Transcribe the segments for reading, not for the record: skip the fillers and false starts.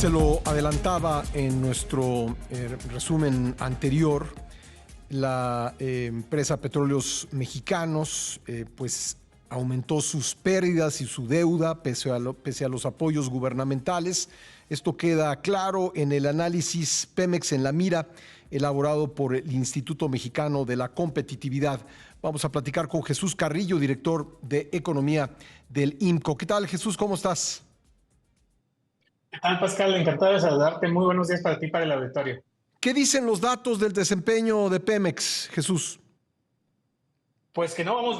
Se lo adelantaba en nuestro resumen anterior, la empresa Petróleos Mexicanos pues aumentó sus pérdidas y su deuda pese a los apoyos gubernamentales. Esto queda claro en el análisis Pemex en la mira, elaborado por el Instituto Mexicano de la Competitividad. Vamos a platicar con Jesús Carrillo, director de Economía del IMCO. ¿Qué tal, Jesús? ¿Cómo estás? ¿Qué tal, Pascal? Encantado de saludarte. Muy buenos días para ti y para el auditorio. ¿Qué dicen los datos del desempeño de Pemex, Jesús? Pues que no vamos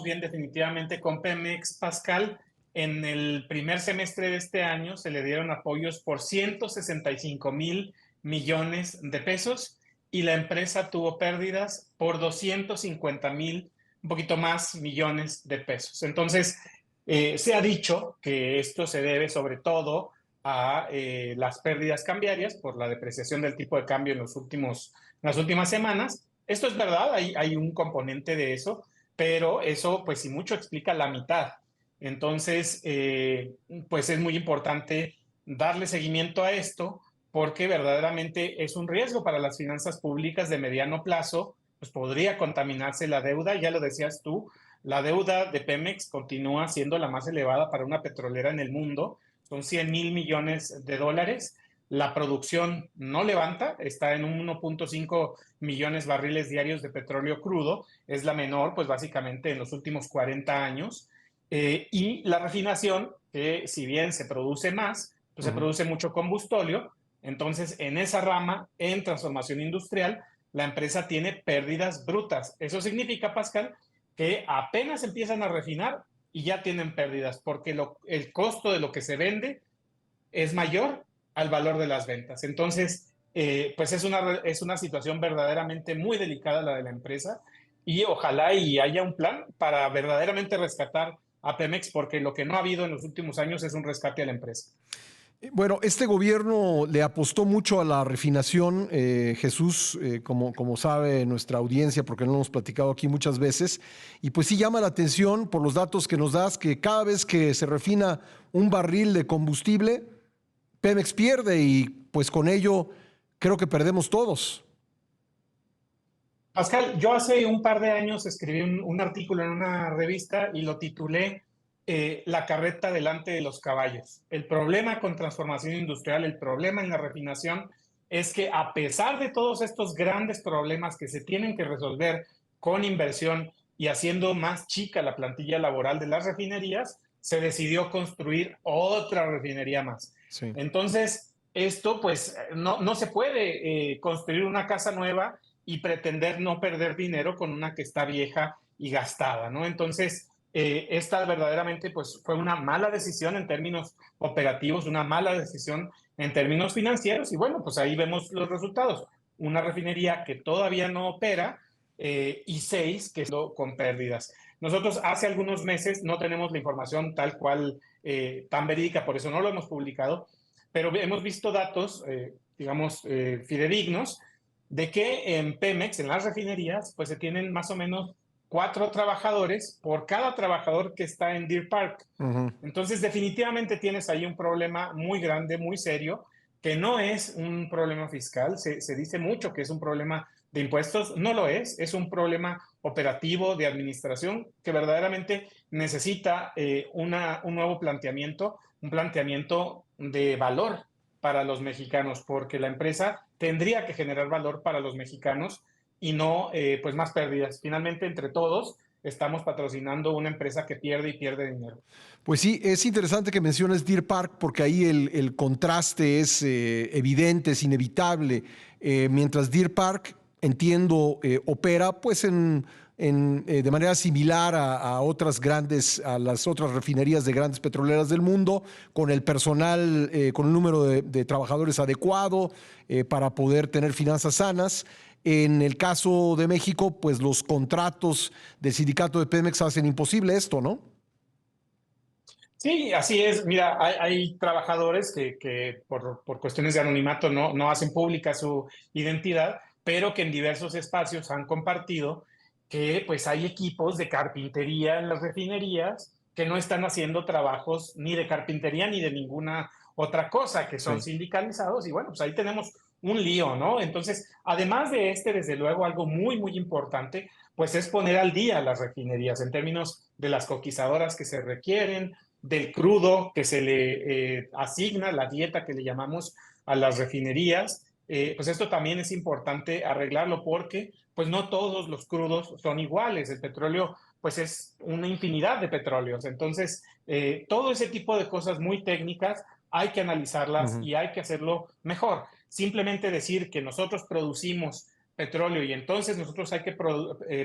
bien definitivamente con Pemex, Pascal. En el primer semestre de este año se le dieron apoyos por 165,000 millones de pesos y la empresa tuvo pérdidas por 250,000, un poquito más, millones de pesos. Entonces, se ha dicho que esto se debe sobre todo a las pérdidas cambiarias por la depreciación del tipo de cambio en las últimas semanas. Esto es verdad, hay un componente de eso, pero eso, pues, si mucho explica la mitad. Entonces, pues es muy importante darle seguimiento a esto porque verdaderamente es un riesgo para las finanzas públicas de mediano plazo, pues podría contaminarse la deuda, ya lo decías tú, la deuda de Pemex continúa siendo la más elevada para una petrolera en el mundo, son 100,000 millones de dólares. La producción no levanta, está en 1.5 millones de barriles diarios de petróleo crudo, es la menor, pues básicamente en los últimos 40 años. Y la refinación, que si bien se produce más, pues se produce mucho combustóleo. Entonces, en esa rama, en transformación industrial, la empresa tiene pérdidas brutas. Eso significa, Pascal, que apenas empiezan a refinar y ya tienen pérdidas, porque el costo de lo que se vende es mayor al valor de las ventas. Entonces, pues es una situación verdaderamente muy delicada la de la empresa y ojalá y haya un plan para verdaderamente rescatar a Pemex, porque lo que no ha habido en los últimos años es un rescate a la empresa. Bueno, este gobierno le apostó mucho a la refinación, Jesús, como sabe nuestra audiencia, porque lo hemos platicado aquí muchas veces, y pues sí llama la atención por los datos que nos das, que cada vez que se refina un barril de combustible, Pemex pierde y pues con ello creo que perdemos todos. Pascal, yo hace un par de años escribí un artículo en una revista y lo titulé La carreta delante de los caballos. El problema con transformación industrial, el problema en la refinación, es que a pesar de todos estos grandes problemas que se tienen que resolver con inversión y haciendo más chica la plantilla laboral de las refinerías, se decidió construir otra refinería más. Sí. Entonces, esto pues no se puede construir una casa nueva y pretender no perder dinero con una que está vieja y gastada, ¿no? Entonces, esta verdaderamente pues fue una mala decisión en términos operativos, una mala decisión en términos financieros y bueno, pues ahí vemos los resultados. Una refinería que todavía no opera y 6 que están con pérdidas. Nosotros hace algunos meses no tenemos la información tal cual, tan verídica, por eso no lo hemos publicado, pero hemos visto datos, digamos, fidedignos, de que en Pemex, en las refinerías, pues se tienen más o menos 4 trabajadores por cada trabajador que está en Deer Park. Entonces, definitivamente tienes ahí un problema muy grande, muy serio, que no es un problema fiscal. Se dice mucho que es un problema de impuestos. No lo es un problema operativo de administración que verdaderamente necesita un nuevo planteamiento, un planteamiento de valor para los mexicanos, porque la empresa tendría que generar valor para los mexicanos y no pues más pérdidas. Finalmente, entre todos, estamos patrocinando una empresa que pierde y pierde dinero. Pues sí, es interesante que menciones Deer Park porque ahí el contraste es evidente, es inevitable. Mientras Deer Park, entiendo, opera pues de manera similar a las otras refinerías de grandes petroleras del mundo, con el personal, con el número de trabajadores adecuado para poder tener finanzas sanas. En el caso de México, pues los contratos del sindicato de Pemex hacen imposible esto, ¿no? Sí, así es. Mira, hay trabajadores que por cuestiones de anonimato no hacen pública su identidad, pero que en diversos espacios han compartido que pues hay equipos de carpintería en las refinerías que no están haciendo trabajos ni de carpintería ni de ninguna otra cosa, que son Sí. sindicalizados, y bueno, pues ahí tenemos un lío, ¿no? Entonces, además de desde luego, algo muy, muy importante, pues es poner al día las refinerías en términos de las coquizadoras que se requieren, del crudo que se le asigna, la dieta que le llamamos a las refinerías. Pues esto también es importante arreglarlo porque pues no todos los crudos son iguales. El petróleo pues es una infinidad de petróleos. Entonces, todo ese tipo de cosas muy técnicas hay que analizarlas Ujú. y hay que hacerlo mejor. Simplemente decir que nosotros producimos petróleo y entonces nosotros hay que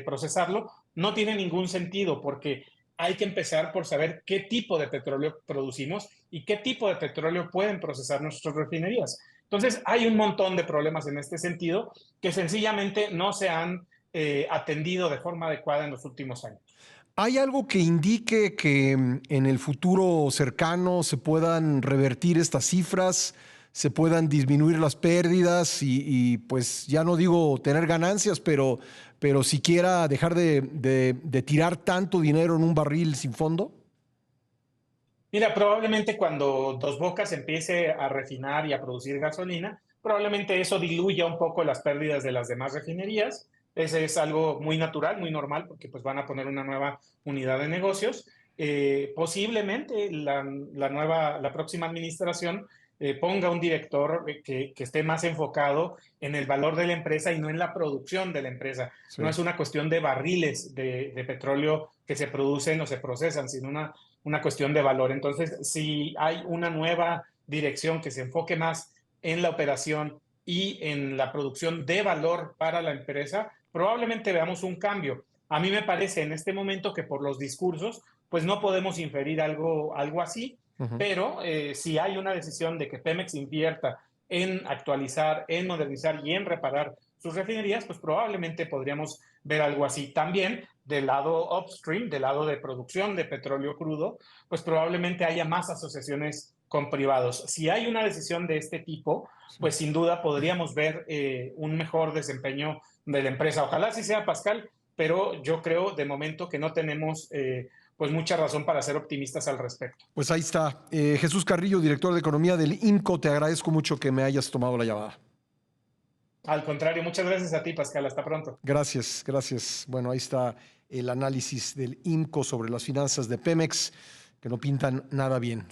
procesarlo no tiene ningún sentido porque hay que empezar por saber qué tipo de petróleo producimos y qué tipo de petróleo pueden procesar nuestras refinerías. Entonces, hay un montón de problemas en este sentido que sencillamente no se han atendido de forma adecuada en los últimos años. ¿Hay algo que indique que en el futuro cercano se puedan revertir estas cifras, se puedan disminuir las pérdidas pues ya no digo tener ganancias, pero siquiera dejar de tirar tanto dinero en un barril sin fondo? Mira, probablemente cuando Dos Bocas empiece a refinar y a producir gasolina, probablemente eso diluya un poco las pérdidas de las demás refinerías. Ese es algo muy natural, muy normal, porque pues van a poner una nueva unidad de negocios. Posiblemente la próxima administración ponga un director que esté más enfocado en el valor de la empresa y no en la producción de la empresa. No Sí. es una cuestión de barriles de petróleo que se producen o se procesan, sino una cuestión de valor. Entonces, si hay una nueva dirección que se enfoque más en la operación y en la producción de valor para la empresa, probablemente veamos un cambio. A mí me parece en este momento que por los discursos, pues no podemos inferir algo así, Ujú. pero si hay una decisión de que Pemex invierta en actualizar, en modernizar y en reparar sus refinerías, pues probablemente podríamos ver algo así. También del lado upstream, del lado de producción de petróleo crudo, pues probablemente haya más asociaciones con privados. Si hay una decisión de este tipo, Sí. pues sin duda podríamos ver un mejor desempeño de la empresa. Ojalá sí sea, Pascal, pero yo creo de momento que no tenemos pues mucha razón para ser optimistas al respecto. Pues ahí está. Jesús Carrillo, director de Economía del IMCO, te agradezco mucho que me hayas tomado la llamada. Al contrario, muchas gracias a ti, Pascal. Hasta pronto. Gracias, gracias. Bueno, ahí está el análisis del IMCO sobre las finanzas de Pemex, que no pintan nada bien.